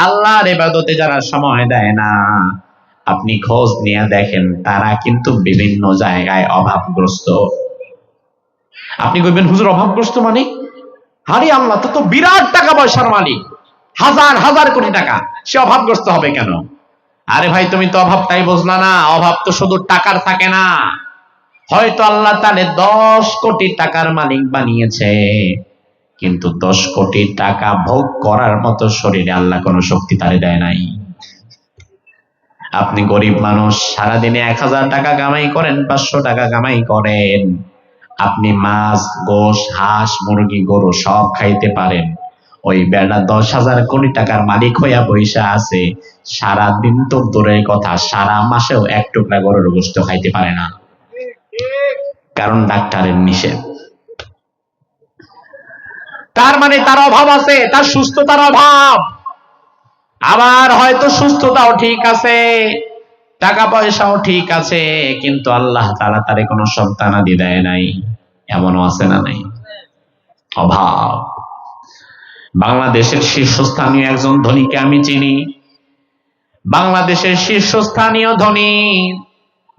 আল্লাহর ইবাদতে যারা সময় দেয় না, আপনি খোঁজ নিয়ে দেখেন তারা কিন্তু বিভিন্ন জায়গায় অভাবগ্রস্ত। আপনি কইবেন হুজুর অভাবগ্রস্ত মানে? আরে আল্লাহ তো বিরাট টাকা পয়সার মালিক, হাজার হাজার কোটি টাকা, সে অভাবগ্রস্ত হবে কেন? আরে ভাই তুমি তো অভাবটাই বুঝলা না। অভাব তো শুধু টাকার থাকে না। হয়তো আল্লাহ তাআলা 10 কোটি টাকার মালিক বানিয়েছে, কিন্তু 10 কোটি টাকা ভোগ করার মতো শরীরে আল্লাহ কোনো শক্তি তারে দেয় নাই। আপনি গরিব মানুষ, সারাদিনে 1000 টাকা কামাই করেন, 500 টাকা কামাই করেন, আপনি মাছ, গোশ, হাঁস, মুরগি, গরু সব খাইতে পারেন। ওই বেটা 10,000 কোটি টাকার মালিক হইয়া বইসা আছে, সারাদিন তো দূরের কথা, সারা মাসেও এক টুকরা গরুর গোশত খাইতে পারে না, কারণ ডাক্তারের নিষেধ। তার মানে তার অভাব আছে, তার সুস্থতার অভাব। আবার হয়তো সুস্থতাও ঠিক আছে, টাকা পয়সাও ঠিক আছে, কিন্তু আল্লাহ তাআলা তারে কোনো সন্তানাদি দেয় নাই। এমনও আছে না নাই? অভাব। বাংলাদেশের শীর্ষস্থানীয় একজন ধনীকে আমি চিনি। বাংলাদেশের শীর্ষস্থানীয় ধনী,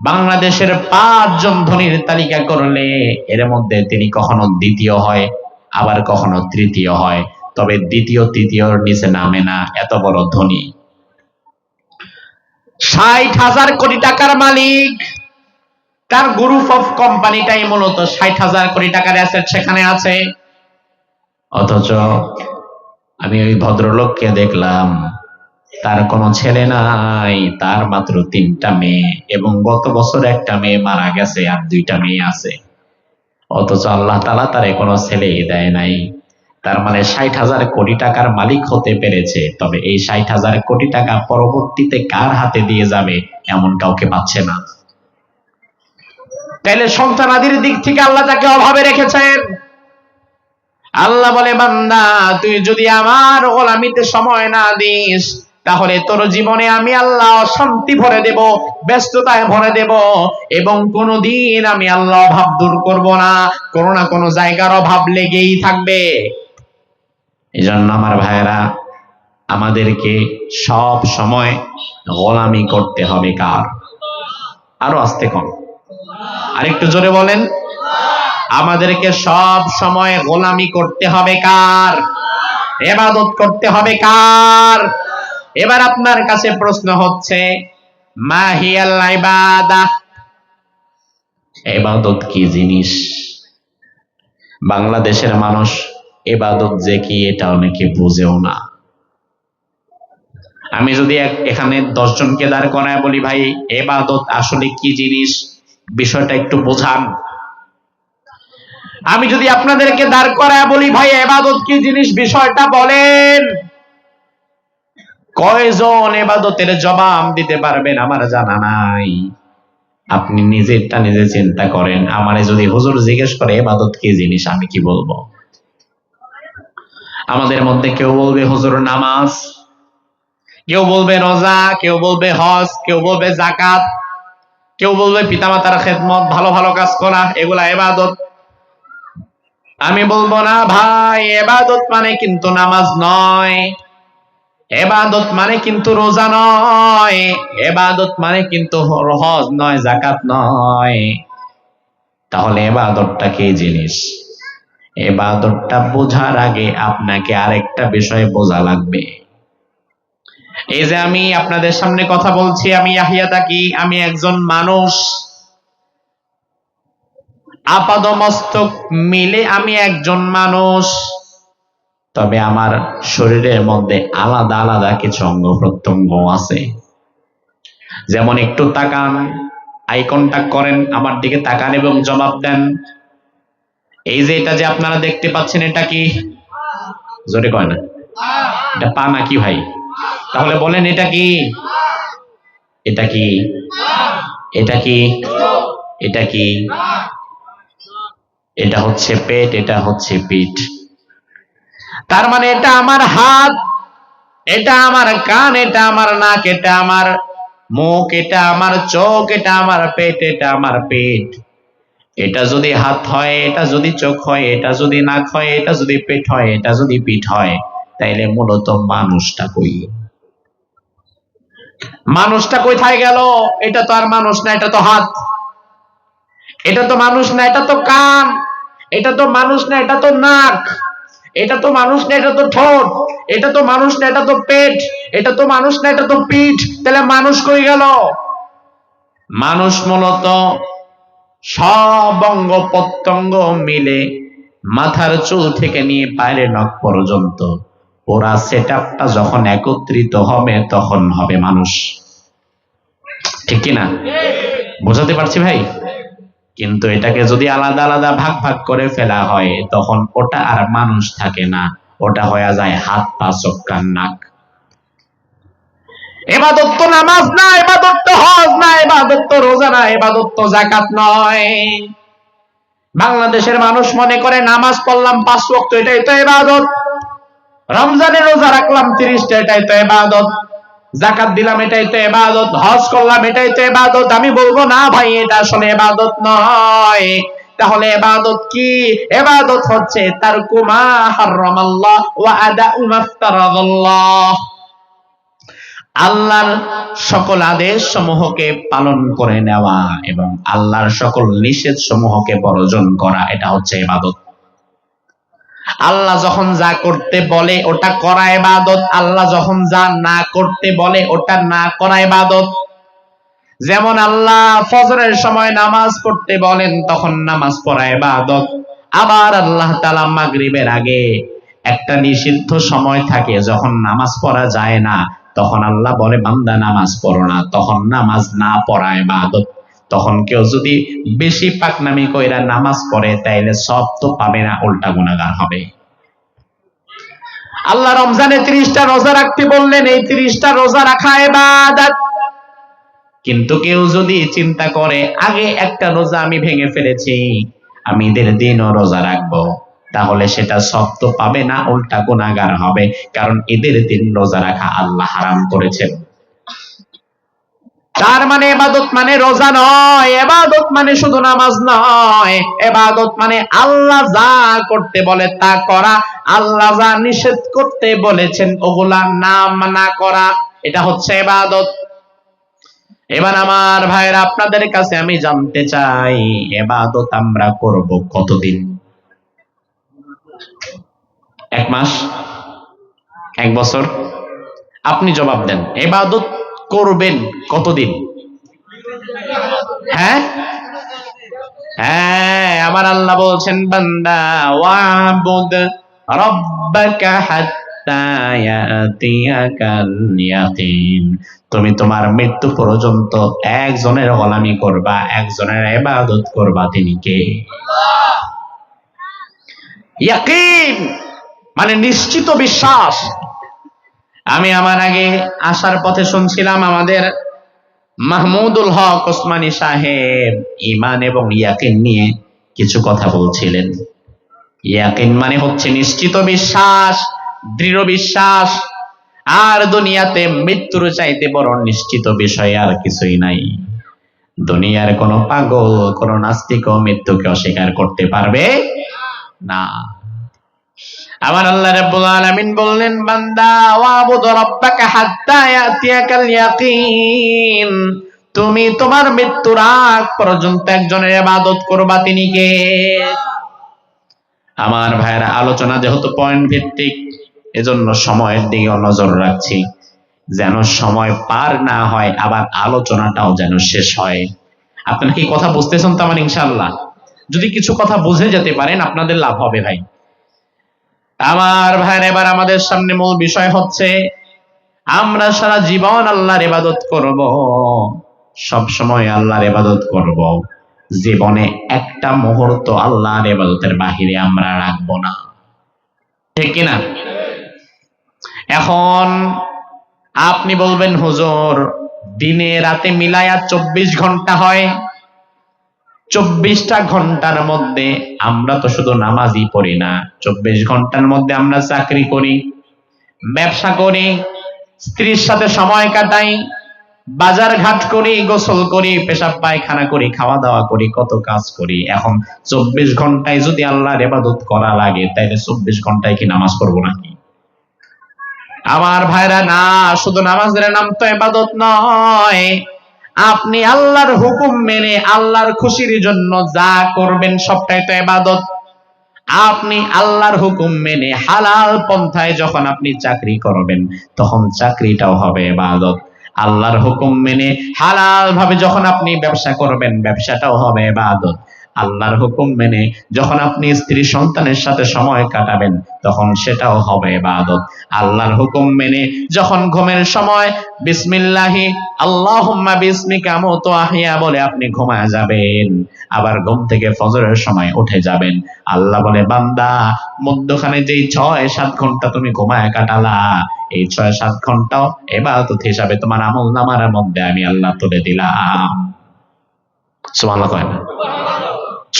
বাংলাদেশের 5 জন ধনীর তালিকা করলে এর মধ্যে তিনি কখনো দ্বিতীয় হয়, আবার কখনো তৃতীয় হয়, তবে দ্বিতীয় তৃতীয়র নিচে নামে না, এত বড় ধনী। 60,000 কোটি টাকার মালিক, তার গ্রুপ অফ কোম্পানিটাই মূলত 60,000 কোটি টাকার অ্যাসেট সেখানে আছে। অথচ আমি ওই ভদ্রলোককে দেখলাম, তার কোনো ছেলে নাই, তার মাত্র 3টা মেয়ে, এবং গত বছর একটা মেয়ে মারা গেছে, আর 2টা মেয়ে আছে। অথচ আল্লাহ তাআলা তারে কোনো ছেলেই দেয় নাই। তার মানে 60,000 কোটি টাকার মালিক হতে পেরেছে, তবে এই 60,000 কোটি টাকা পরবর্তীতে কার হাতে দিয়ে যাবে এমন কাউকে পাচ্ছে না। তাইলে সন্তানাদির দিক থেকে আল্লাহ তাকে অভাবে রেখেছেন। আল্লাহ বলে, বান্দা তুই যদি আমার গোলামিতে সময় না দিস, তাহলে তোর জীবনে আমি আল্লাহ অশান্তি ভরে দেব, ব্যস্ততায় ভরে দেব, এবং কোনোদিন আমি আল্লাহ অভাব দূর করব না। কোনো না কোনো জায়গার অভাব লেগেই থাকবে। এজন্য আমার ভাইয়েরা, আমাদেরকে সব সময় গোলামি করতে হবে কার? আরো আস্তে কম, আরেকটু জোরে বলেন। আমাদেরকে সব সময় গোলামি করতে হবে কার? ইবাদত করতে হবে কার? এবার আপনার কাছে প্রশ্ন হচ্ছে, মাহিয়াল ইবাদাহ, ইবাদত কি জিনিস? বাংলাদেশের মানুষ ইবাদত যে কি এটা অনেকে বুঝেও না। আমি যদি এখানে 10 জনকে দাঁড় করায় বলি, ভাই ইবাদত আসলে কি জিনিস, বিষয়টা একটু বোঝান। আমি যদি আপনাদেরকে দাঁড় করায় বলি, ভাই ইবাদত কি জিনিস, বিষয়টা বলেন, কয়জন ইবাদতের জবাব দিতে পারবেন আমার জানা নাই। আপনি নিজেরটা নিজে চিন্তা করেন। আমারে যদি হুজুর জিজ্ঞেস করে ইবাদত কি জিনিস, আমি কি বলবো? আমাদের মধ্যে কেউ বলবে হুজুর নামাজ, কেউ বলবে রোজা, কেউ বলবে হজ, কেউ বলবে যাকাত, কেউ বলবে পিতামাতার খেদমত, ভালো ভালো কাজ করা, এগুলা ইবাদত। আমি বলবো না ভাই, ইবাদত মানে কিন্তু নামাজ নয়, ইবাদত মানে কিন্তু রোজা নয়, ইবাদত মানে কিন্তু হজ নয়, যাকাত নয়। তাহলে ইবাদতটা কি জিনিস? ইবাদতটা বোঝার আগে আপনাকে আরেকটা বিষয় বোঝা লাগবে। এই যে আমি আপনাদের সামনে কথা বলছি, আমি ইয়াহিয়া তাকি, আমি একজন মানুষ, আপাদমস্তক মিলে আমি একজন মানুষ, তবে আমার শরীরের মধ্যে আলাদা আলাদা কিছু অঙ্গ প্রত্যঙ্গ আছে। যেমন একটু তাকান, আই কন্টাক্ট করেন, আমার দিকে তাকান এবং জবাব দেন। এই যে এটা যে আপনারা দেখতে পাচ্ছেন, এটা কি? জোরে কয় না, এটা পা নাকি ভাই? তাহলে বলেন এটা কি? এটা কি? এটা কি? এটা কি? এটা হচ্ছে পেট, এটা হচ্ছে পিঠ। তার মানে এটা আমার হাত, এটা আমার কান, এটা আমার নাক, এটা আমার মুখ, এটা আমার চোখ, এটা আমার পেট, এটা আমার পেট। এটা যদি হাত হয়, এটা যদি চোখ হয়, এটা যদি নাক হয়, এটা যদি পেট হয়, এটা যদি পিঠ হয়, তাইলে মূলত মানুষটা কই? মানুষটা কোথায় গেল? এটা তো আর মানুষ না, এটা তো হাত। এটা তো মানুষ না, এটা তো কান। এটা তো মানুষ না, এটা তো নাক। এটা তো মানুষ না, এটা তো ঠোঁট। এটা তো মানুষ না, এটা তো পেট। এটা তো মানুষ না, এটা তো পিঠ। তাহলে মানুষ কই গেল? মানুষ মূলত সব অঙ্গ প্রত্যঙ্গ মিলে মাথার চুল থেকে নিয়ে পায়ের নখ পর্যন্ত ওরা সেটআপটা যখন একত্রিত হবে তখন হবে মানুষ। ঠিক কিনা? বোঝাতে পারছি ভাই? কিন্তু এটাকে যদি আলাদা আলাদা ভাগ ভাগ করে ফেলা হয় তখন ওটা আর মানুষ থাকে না, ওটা হয়ে যায় হাত, পা, চোখ, কান, নাক। এবাদত তো নামাজ না, এবাদত তো হজ না, এবাদত তো রোজা না, এবাদত তো যাকাত নয়। বাংলাদেশের মানুষ মনে করে নামাজ পড়লাম 5 ওয়াক্ত এটাই তো ইবাদত, রমজানে রোজা রাখলাম 30টা এটাই তো ইবাদত, যাকাত দিলাম এটাই তো ইবাদত, হজ করলাম এটাই তো ইবাদত। আমি বলবো না ভাই, এটা আসলে ইবাদত নয়। তাহলে ইবাদত কি? ইবাদত হচ্ছে তারকু মা হারামাল্লাহ ওয়া আদাউ মা ফতারাদাল্লাহ। আল্লাহর সকল আদেশ সমূহকে পালন করে নেওয়া এবং আল্লাহর সকল নিষেধ সমূহকে বর্জন করা, এটা হচ্ছে ইবাদত। আল্লাহ যখন যা করতে বলে ওটা করা ইবাদত, আল্লাহ যখন যা না করতে বলে ওটা না করা ইবাদত। যেমন আল্লাহ ফজরের সময় নামাজ পড়তে বলেন তখন নামাজ পড়া ইবাদত। আবার আল্লাহ তাআলা মাগরিবের আগে একটা নিষিদ্ধ সময় থাকে যখন নামাজ পড়া যায় না, তখন আল্লাহ বলে বান্দা নামাজ পড়ো না, তখন নামাজ না পড়া ইবাদত। তখন কেউ যদি বেশি পাকনামি কইরা নামাজ পড়ে তাইলে সব তো পাবে না, উল্টা গুনাহগার হবে। আল্লাহ রমজানে 30টা রোজা রাখতে বললেন, এই 30টা রোজা রাখা ইবাদত। কিন্তু কেউ যদি চিন্তা করে আগে একটা রোজা আমি ভেঙে ফেলেছি, আমি ঈদের দিনও রোজা রাখবো, তাহলে সেটা সব তো পাবে না, উল্টা গুনাহগার হবে। কারণ ঈদের দিন রোজা রাখা আল্লাহ হারাম করেছেন। তার মানে ইবাদত মানে রোজা নয়, ইবাদত মানে শুধু নামাজ নয়, ইবাদত মানে আল্লাহ যা করতে বলে তা করা, আল্লাহ যা নিষেধ করতে বলেছেন ওগুলা না মানা করা, এটা হচ্ছে ইবাদত। এবার আমার ভাইরা, আপনাদের কাছে আমি জানতে চাই ইবাদত আমরা করব কতদিন? 1 মাস? 1 বছর? আপনি জবাব দেন, ইবাদত করবেন কতদিন? হ্যাঁ হ্যাঁ, আমার আল্লাহ বলছেন বান্দা ওয়াবুদ রাব্বাকা হাত্তা ইয়াতিয়াকাল ইয়াকিন। তুমি তোমার মৃত্যু পর্যন্ত একজনের গোলামি করবা, একজনের ইবাদত করবা, তিনি কে? ইয়াকিন মানে নিশ্চিত বিশ্বাস। আমি আমার আগে আসার পথে শুনছিলাম আমাদের মাহমুদুল হক ওসমানী সাহেব ঈমান এবং ইয়াকিন নিয়ে কিছু কথা বলছিলেন। ইয়াকিন মানে হচ্ছে নিশ্চিত বিশ্বাস, দৃঢ় বিশ্বাস। আর দুনিয়াতে মৃত্যুর চাইতে বড় নিশ্চিত বিষয় আর কিছুই নাই। দুনিয়ার কোন পাগল, কোন নাস্তিক মৃত্যুকে অস্বীকার করতে পারবে না। আমার আল্লাহ রাব্বুল আলামিন বললেন বান্দা ওয়াবুদ রাব্বাকা হাত্তা ইয়াতিয়াকাল ইয়াকিন, তুমি তোমার মৃত্যুর আগ পর্যন্ত একজনের ইবাদত করবা, তিনি কে? আমার ভাইরা, আলোচনা যেহেতু পয়েন্ট ভিত্তিক এজন্য সময়ের দিকে নজর রাখছি, যেন সময় পার না হয়, আবার আলোচনাটাও যেন শেষ হয়। আপনারা কি কথা বুঝতেছেন তো আমার? ইনশাআল্লাহ যদি কিছু কথা বুঝে যেতে পারেন আপনাদের লাভ হবে ভাই। আমার ভাইরা, এবার আমাদের সামনে মূল বিষয় হচ্ছে আমরা সারা জীবন আল্লাহর ইবাদত করব, সব সময় আল্লাহর ইবাদত করব, জীবনে একটা মুহূর্ত আল্লাহর ইবাদতের বাহিরে আমরা রাখবো না। ঠিক কিনা? এখন আপনি বলবেন হুজুর দিনে রাতে মিলায়া 24 ঘন্টা হয়, 24টা ঘন্টার মধ্যে আমরা তো শুধু নামাজই পড়ি না, 24 ঘন্টার মধ্যে আমরা চাকরি করি, ব্যবসা করি, স্ত্রীর সাথে সময় কাটাই, বাজার ঘাট করি, গোসল করি, পেশাব পায়খানা করি, খাওয়া দাওয়া করি, কত কাজ করি। এখন 24 ঘন্টায় যদি আল্লাহর ইবাদত করা লাগে তাহলে 24 ঘন্টায় কি নামাজ পড়বো নাকি? আমার ভাইরা, না শুধু নামাজের নাম তো ইবাদত নয়, আপনি আল্লাহর হুকুম মেনে আল্লাহর খুশির জন্য যা করবেন সবটাই তো ইবাদত। আপনি আল্লাহর হুকুম মেনে হালাল পন্থায় যখন আপনি চাকরি করবেন তখন চাকরিটাও হবে ইবাদত। আল্লাহর হুকুম মেনে হালাল ভাবে যখন আপনি ব্যবসা করবেন ব্যবসাটাও হবে ইবাদত। আল্লাহর হুকুম মেনে যখন আপনি স্ত্রী সন্তানের সাথে সময় কাটাবেন তখন সেটাও হবে ইবাদত। আল্লাহর হুকুম মেনে যখন ঘুমের সময় বিসমিল্লাহি আল্লাহুম্মা বিসমিকা আমুতু আহিয়া বলে আপনি ঘুমায় যাবেন, আবার ঘুম থেকে ফজরের সময় উঠে যাবেন, আল্লাহ বলে বান্দা মধ্যখানে যেই ৬-৭ ঘন্টা তুমি ঘুমায় কাটালা এই ৬-৭ ঘন্টাও ইবাদত হিসাবে তোমার আমলনামার মধ্যে আমি আল্লাহ তুলে দিলাম। সুবহানাল্লাহ কয় না?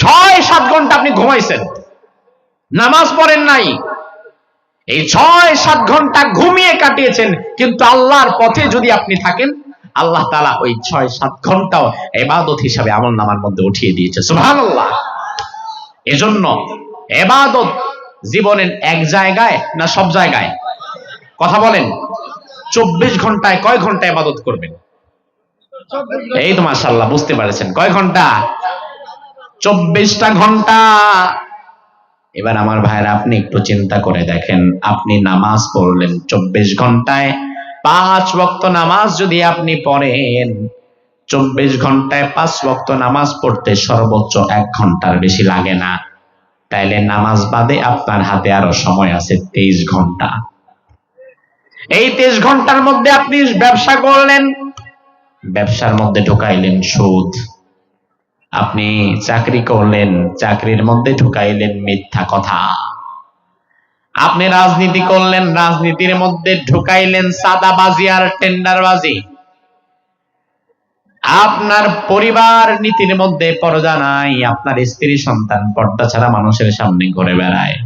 ৬-৭ ঘন্টা আপনি ঘুমাইছেন, নামাজ পড়েন নাই, এই ৬-৭ ঘন্টা ঘুমিয়ে কাটিয়েছেন, কিন্তু আল্লাহর পথে যদি আপনি থাকেন আল্লাহ তাআলা ওই ৬-৭ ঘন্টাও ইবাদত হিসাবে আমলনামার মধ্যে উঠিয়ে দিয়েছে। সুবহানাল্লাহ। এজন্য ইবাদত জীবনের এক জায়গায় না সব জায়গায়? কথা বলেন। ২৪ ঘন্টায় কয় ঘন্টা ইবাদত করবেন? এই তো মাশাআল্লাহ বুঝতে পারছেন। কয় ঘন্টা? ২৪টা ঘন্টা। এবার আমার ভাইরা, আপনি একটু চিন্তা করে দেখেন, আপনি নামাজ পড়লেন ২৪ ঘন্টায়, ৫ ওয়াক্ত নামাজ যদি আপনি পড়েন, ২৪ ঘন্টায় ৫ ওয়াক্ত নামাজ পড়তে সর্বোচ্চ ১ ঘন্টার বেশি লাগে না। তাইলে নামাজ বাদে আপনার হাতে আরো সময় আছে ২৩ ঘন্টা। এই ২৩ ঘন্টার মধ্যে আপনি ব্যবসা করলেন, ব্যবসার মধ্যে ঢুকাইলেন সুদ। আপনি চাকরি করলেন, চাকরির মধ্যে ঢুকাইলেন মিথ্যা কথা। আপনি রাজনীতি করলেন, রাজনীতির মধ্যে ঢুকাইলেন চাঁদাবাজি আর টেন্ডারবাজি। আপনার পরিবার নীতির মধ্যে পর্দা নাই, আপনার স্ত্রী সন্তান পর্দা ছাড়া মানুষের সামনে ঘুরে বেড়ায়।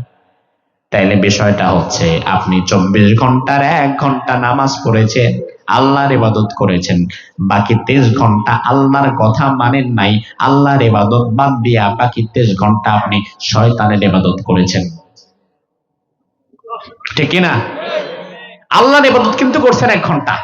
তাইলে বিষয়টা হচ্ছে আপনি ২৪ ঘন্টার ১ ঘন্টা নামাজ পড়েছেন, আল্লাহর ইবাদত করেছেন, বাকি ২৩ ঘন্টা আল্লাহর কথা মানেন নাই, আল্লাহর ইবাদত বাদ দিয়া বাকি ২৩ ঘন্টা আপনি শয়তানের ইবাদত করেছেন। ঠিক কি না? আল্লাহর ইবাদত কিন্তু করছেন ১ ঘন্টা,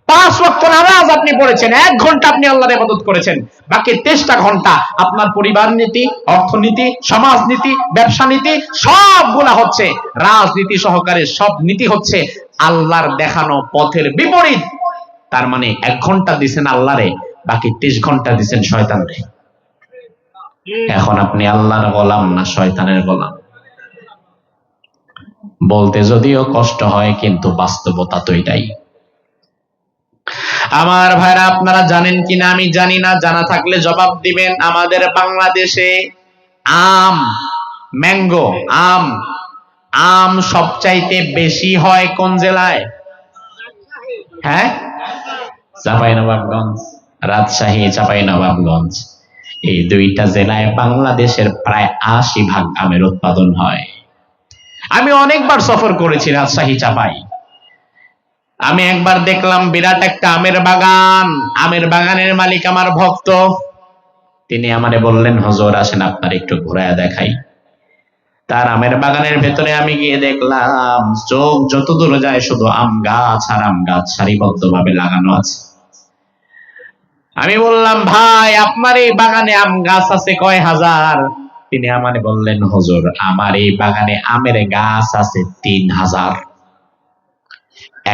৫ ওয়াক্ত নামাজ আপনি পড়েছেন, ১ ঘন্টা আপনি আল্লাহর ইবাদত করেছেন, বাকি ২৩টা ঘন্টা আপনার পরিবার নীতি, অর্থনীতি, সমাজনীতি, ব্যবসা নীতি সবগুলা হচ্ছে রাজনীতি সহকারে, সব নীতি হচ্ছে আল্লাহর দেখানো পথের বিপরীত। তার মানে ১ ঘন্টা দিছেন আল্লাহরে, বাকি ৩০ ঘন্টা দিছেন শয়তানরে। এখন আপনি আল্লাহর গোলাম না শয়তানের গোলাম? বলতে যদিও কষ্ট হয় কিন্তু বাস্তবতা তো এটাই। আমার ভাইরা, আপনারা জানেন কিনা আমি জানি না, জানা থাকলে জবাব দিবেন। আমাদের বাংলাদেশে আম, ম্যাঙ্গো, আম সবচাইতে বেশি হয় কোন জেলায়? হ্যাঁ, চাঁপাইনবাবগঞ্জ, রাজশাহী, চাঁপাইনবাবগঞ্জ, এই ২টা জেলায় বাংলাদেশের প্রায় ৮০% আমের উৎপাদন হয়। আমি অনেকবার সফর করেছি রাজশাহী, চাঁপাই। আমি একবার দেখলাম বিরাট একটা আমের বাগান, আমের বাগানের মালিক আমার ভক্ত। তিনি আমারে বললেন, হুজুর আসেন আপনার একটু ঘুরায় দেখাই। তার আমের বাগানের ভেতরে আমি গিয়ে দেখলাম চোখ যত দূর যায় শুধু আম গাছ আর আম গাছ সারিবদ্ধ ভাবে লাগানো আছে। আমি বললাম, ভাই আপনার এই বাগানে আম গাছ আছে কয় হাজার? তিনি আমারে বললেন, হুজুর আমার এই বাগানে আমের গাছ আছে ৩,০০০।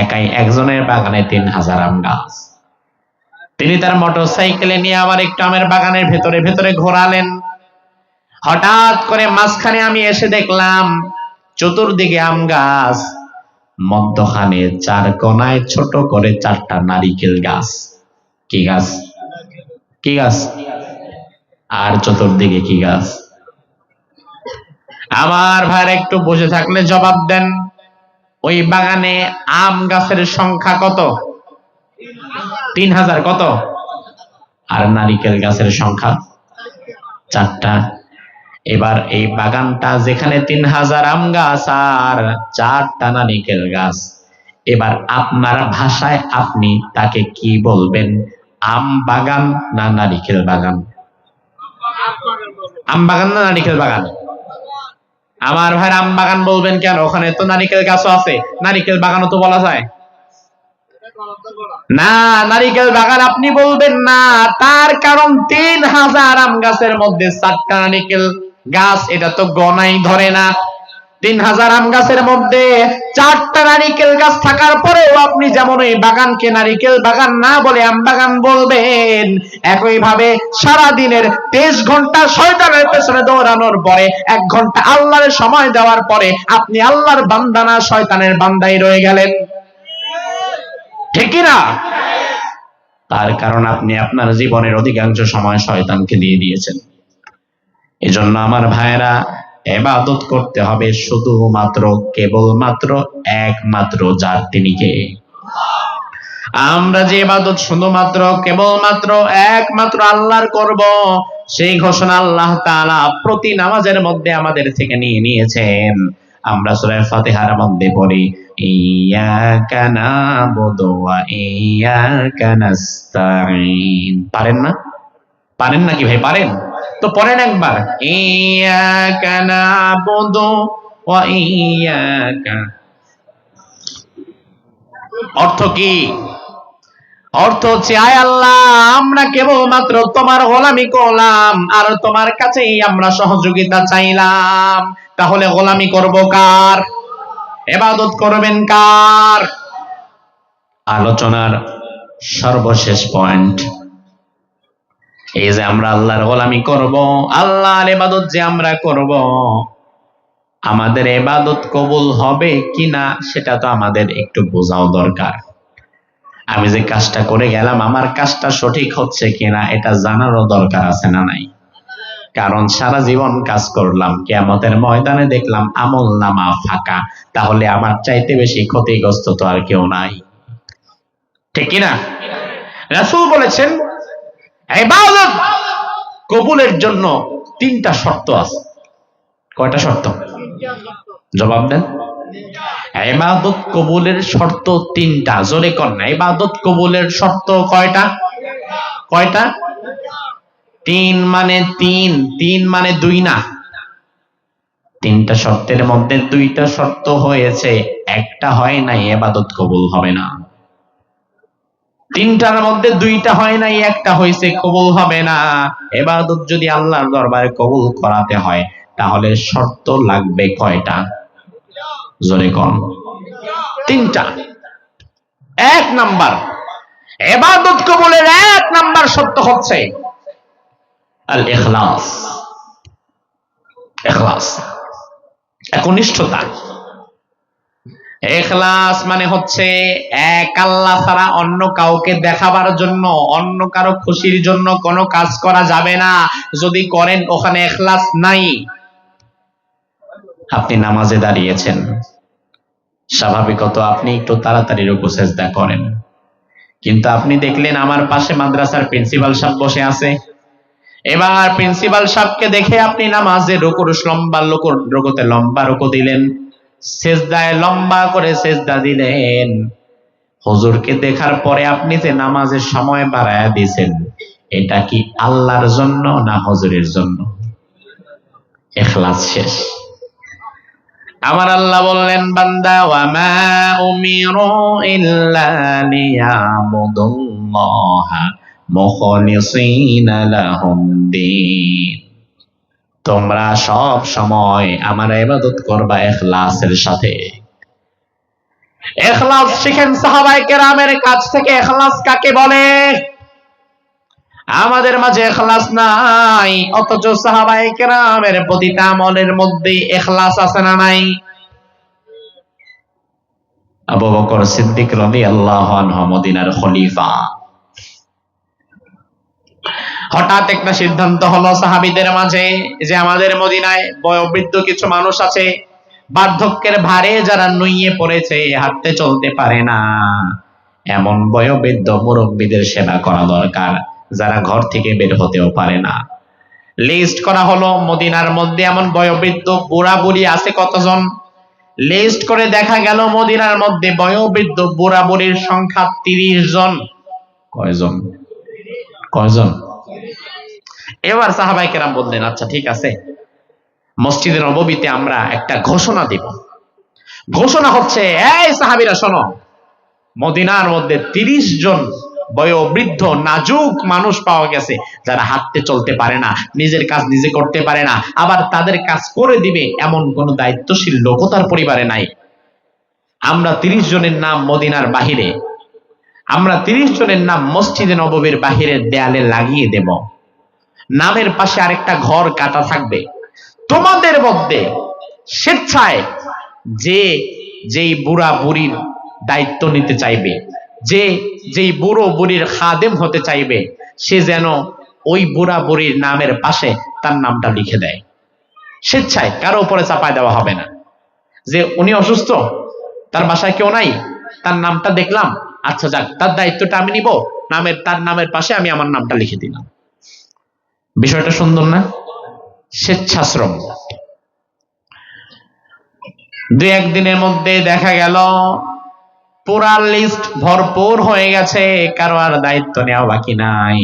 একাই একজনের বাগানে ৩,০০০ আম গাছ। তিনি তার মোটর সাইকেলে নিয়ে আমার একটু আমের বাগানের ভেতরে ভেতরে ঘোরালেন। হঠাৎ করে মাঝখানে আমি এসে দেখলাম চতুর্দিকে আম গাছ, মধ্যখানে ৪ কোনায় ছোট করে ৪টা নারিকেল গাছ। কি গাছ? কি গাছ? আর চতুর্দিকে কি গাছ? আমার ভাই একটু বসে থাকলে জবাব দেন, ওই বাগানে আম গাছের সংখ্যা কত? ৩,০০০। কত? আর নারিকেল গাছের সংখ্যা ৪টা। এবার এই বাগানটা যেখানে ৩,০০০ আম গাছ আর ৪টা নারিকেল গাছ, এবার আপনার ভাষায় আপনি তাকে কি বলবেন? আম বাগান না নারিকেল বাগান? আম বাগান না নারিকেল বাগান? আমার ভাই আম বাগান বলবেন কেন? ওখানে তো নারিকেল গাছও আছে, নারিকেল বাগানও তো বলা যায় না। নারিকেল বাগান আপনি বলবেন না, তার কারণ 3000 আম গাছের মধ্যে 4টা নারিকেল গাছ, এটা তো গনাই ধরে না। 3000 আম গাছের মধ্যে 4টা নারিকেল গাছ থাকার পরেও আপনি যেমন এই বাগানকে নারিকেল বাগান না বলে আম বাগান বলবেন, একই ভাবে সারা দিনের 23 ঘন্টা শয়তানের পেছনে দৌড়ানোর পরে 1 ঘন্টা আল্লাহর সময় দেওয়ার পরে আপনি আল্লাহর বান্দা না শয়তানের বান্দাই রয়ে গেলেন, ঠিক কি না? তার কারণ আপনি আপনার জীবনের অধিকাংশ সময় শয়তানকে দিয়ে দিয়েছেন। এজন্য আমার ভাইরা, ইবাদত করতে হবে শুধুমাত্র কেবলমাত্র একমাত্র যার, তিনি কে? আমরা যে ইবাদত শুধুমাত্র কেবলমাত্র একমাত্র আল্লাহর করব, সেই ঘোষণা আল্লাহ তাআলা প্রতি নামাজের মধ্যে আমাদের থেকে নিয়ে নিয়েছেন। আমরা সূরা ফাতিহার মধ্যে পড়ি, ইয়াকা নাবুদু ওয়া ইয়াকা নাস্তাঈন। পারেন না? পারেন নাকি ভাই? পারেন তো পড়েন একবার, ইয়াকা নাবুদু ওয়া ইয়াকা। অর্থ কি? অর্থ হচ্ছে, আয় আল্লাহ, আমরা কেবলমাত্র তোমার গোলামি করলাম আর তোমার কাছেই আমরা সহযোগিতা চাইলাম। তাহলে গোলামি করব কার? ইবাদত করবেন কার? আলোচনার সর্বশেষ পয়েন্ট, এই যে আমরা আল্লাহর গোলামি করব, আল্লাহর ইবাদত যে আমরা করব, আমাদের ইবাদত কবুল হবে কিনা সেটা তো আমাদের একটু বোঝাও দরকার। আমি যে কাজটা করে গেলাম, আমার কাজটা সঠিক হচ্ছে কিনা এটা জানারও দরকার আছে না নাই? কারণ সারা জীবন কাজ করলাম, কিয়ামতের ময়দানে দেখলাম আমল নামা ফাঁকা, তাহলে আমার চাইতে বেশি ক্ষতিগ্রস্ত তো আর কেউ নাই, ঠিক কিনা? রাসূল বলেছেন ইবাদত কবুলের জন্য 3টা শর্ত আছে। কয়টা শর্ত? জবাব দেন। ইবাদত কবুলের শর্ত 3টা। জোরে কর না, ইবাদত কবুলের শর্ত কয়টা? কয়টা? 3 মানে 3, 3 মানে 2 না। 3টা শর্তের মধ্যে 2টা শর্ত হয়েছে, একটা হয় নাই, ইবাদত কবুল হবে না। 3টার মধ্যে 2টা হয় নাই, একটা হয়েছে, কবুল হবে না। ইবাদত যদি আল্লাহর দরবারে কবুল করাতে হয় তাহলে শর্ত লাগবে কয়টা? জোরে কোন? 3টা। 1 নাম্বার, ইবাদত কবুলের 1 নাম্বার শর্ত হচ্ছে আল ইখলাস। ইখলাস, একনিষ্ঠতা। ইখলাস মানে হচ্ছে এক আল্লাহ ছাড়া অন্য কাউকে দেখাবার জন্য, অন্য কারো খুশির জন্য কোনো কাজ করা যাবে না। যদি করেন ওখানে ইখলাস নাই। আপনি নামাজে দাঁড়িয়েছেন, স্বাভাবিকত আপনি একটু তাড়াতাড়ি রুকু সেজদা করেন, কিন্তু আপনি দেখলেন আমার পাশে মাদ্রাসার প্রিন্সিপাল সাহেব বসে আছে। এবার প্রিন্সিপাল সাহেবকে দেখে আপনি নামাজে রুকুতে লম্বা রুকু দিলেন, সেজদায় লম্বা করে সেজদা দিলেন। হুজুরকে দেখার পরে আপনি যে নামাজের সময় বাড়ায়া দিয়েছেন, এটা কি আল্লাহর জন্য না হুজুরের জন্য? ইখলাস শেষ। আমার আল্লাহ বললেন, বান্দা, ওয়া মা উমিরু ইল্লা লিয়াবুদুল্লাহা মুখলিসিনা লাহুদ্দিন। তোমরা সব সময় আমার ইবাদত করবা ইখলাসের সাথে। ইখলাস শিখেন সাহাবায়ে কেরামের কাছ থেকে। ইখলাস কাকে বলে? আমাদের মাঝে ইখলাস নাই, অথচ সাহাবায়ে কেরামের প্রতিটা আমলের মধ্যে ইখলাস আছে না নাই? আবু বকর সিদ্দিক রাদিয়াল্লাহু আনহু মদিনার খলিফা। হঠাৎ একটা সিদ্ধান্ত হলো সাহাবীদের মাঝে যে আমাদের মদিনায় বয়োবৃদ্ধ কিছু মানুষ আছে, বার্ধক্যের ভারে যারা নুইয়ে পড়েছে, হাঁটতে চলতে পারে না, এমন বয়োবৃদ্ধ মুরব্বীদের সেবা করা দরকার, যারা ঘর থেকে বের হতেও পারে না। লিস্ট করা হলো মদিনার মধ্যে এমন বয়োবৃদ্ধ বুড়া বুড়ি আছে কতজন। লিস্ট করে দেখা গেল মদিনার মধ্যে বয়োবৃদ্ধ বুড়া বুড়ির সংখ্যা 30 জন। কয়জন? কয়জন? এবার সাহাবায়ে কেরাম বললেন, আচ্ছা ঠিক আছে, মসজিদে নববীতে আমরা একটা ঘোষণা দিব। ঘোষণা হচ্ছে, এই সাহাবীরা শোনো, মদিনার মধ্যে 30 জন বয়োবৃদ্ধ নাজুক মানুষ পাওয়া গেছে যারা হাঁটতে চলতে পারে না, নিজের কাজ নিজে করতে পারে না, আবার তাদের কাজ করে দিবে এমন কোন দায়িত্বশীল লোকও তার পরিবারে নাই। আমরা 30 জনের নাম মদিনার বাহিরে, আমরা 30 জনের নাম মসজিদে নববীর বাহিরের দেয়ালে লাগিয়ে দেব। নামের পাশে আরেকটা ঘর কাটা থাকবে। তোমাদের মধ্যে স্বেচ্ছায় যেই বুড়া বুড়ির দায়িত্ব নিতে চাইবে, যেই বুড়ো বুড়ির খাদেম হতে চাইবে, সে যেন ওই বুড়া বুড়ির নামের পাশে তার নামটা লিখে দেয়। স্বেচ্ছায়, কারো উপরে চাপায় দেওয়া হবে না। যে উনি অসুস্থ, তার বাসায় কেউ নাই, তার নামটা দেখলাম, আচ্ছা যাক, তার দায়িত্বটা আমি নিব, তার নামের পাশে আমি আমার নামটা লিখে দিলাম। বিষয়টা সুন্দর না? স্বেচ্ছাশ্রম। 2-1 দিনের মধ্যে দেখা গেল পুরা লিস্ট ভরপুর হয়ে গেছে, কারো আর দায়িত্ব নেওয়া বাকি নাই।